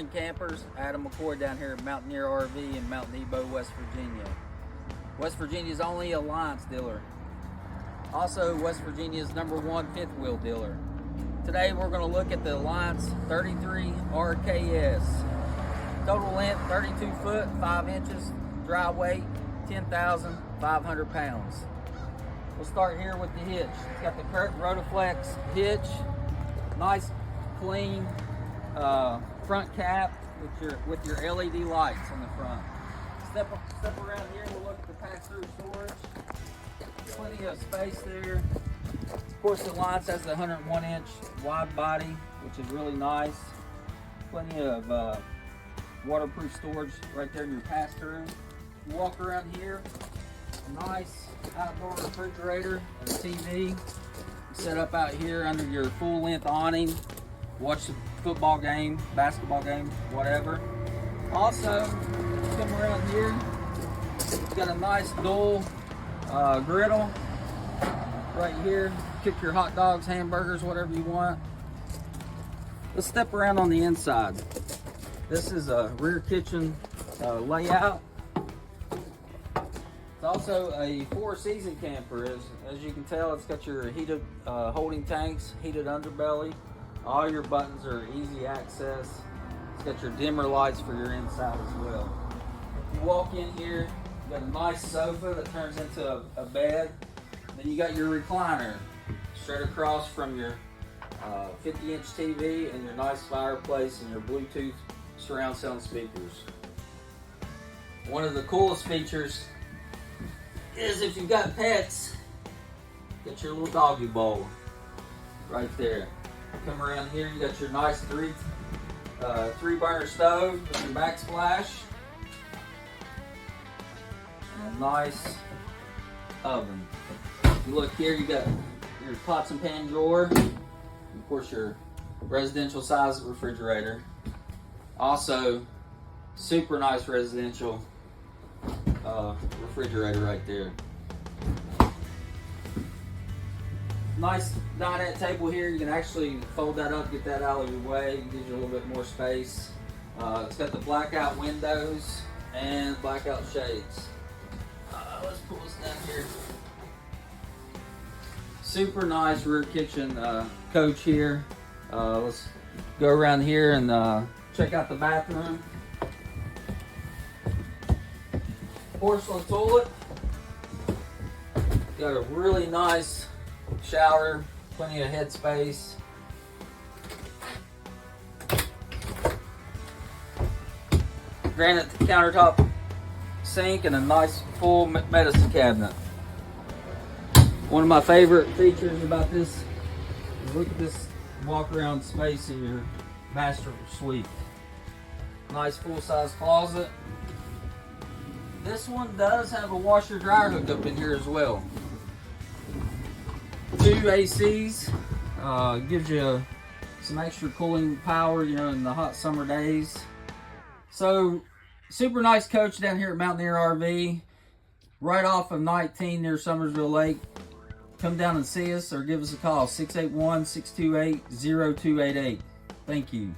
morning, campers. Adam McCoy down here at Mountaineer RV in Mount Nebo, West Virginia. West Virginia's only Alliance dealer. Also, West Virginia's #1 fifth wheel dealer. Today we're going to look at the Alliance 33 RKS. Total length 32 foot 5 inches. Dry weight 10,500 pounds. We'll start here with the hitch. It's got the Kurt Rotaflex hitch. Nice, clean front cap with your LED lights on the front. Step around here. We'll look at the pass-through storage. Plenty of space there. Of course, the Alliance has the 101-inch wide body, which is really nice. Plenty of waterproof storage right there in your pass-through. You walk around here. Nice outdoor refrigerator and TV. Set up out here under your full-length awning. Watch the football game, basketball game, whatever. Also, come around here. It's got a nice dual griddle right here. Cook your hot dogs, hamburgers, whatever you want. Let's step around on the inside. This is a rear kitchen layout. It's also a 4-season camper. As you can tell, it's got your heated holding tanks, heated underbelly. All your buttons are easy access. It's got your dimmer lights for your inside as well. If you walk in here, you got a nice sofa that turns into a bed. Then you got your recliner straight across from your 50-inch TV and your nice fireplace and your Bluetooth surround sound speakers. One of the coolest features is if you've got pets, get your little doggy bowl right there. Come around here, you got your nice three burner stove with your backsplash. And a nice oven. If you look here, you got your pots and pan drawer. Of course, your residential size refrigerator. Also, super nice residential refrigerator right there. Nice dinette table here. You can actually fold that up, get that out of your way. It gives you a little bit more space. It's got the blackout windows and blackout shades. Let's pull this down here. Super nice rear kitchen coach here. Let's go around here and check out the bathroom. Porcelain toilet. Got a really nice shower, plenty of head space. Granite countertop sink and a nice full medicine cabinet. One of my favorite features about this is look at this walk around space in your master suite. Nice full-size closet. This one does have a washer dryer hooked up in here as well. 2 ACs, gives you some extra cooling power, you know, in the hot summer days. So, super nice coach down here at Mountaineer RV, right off of 19 near Summersville Lake. Come down and see us or give us a call, 681-628-0288. Thank you.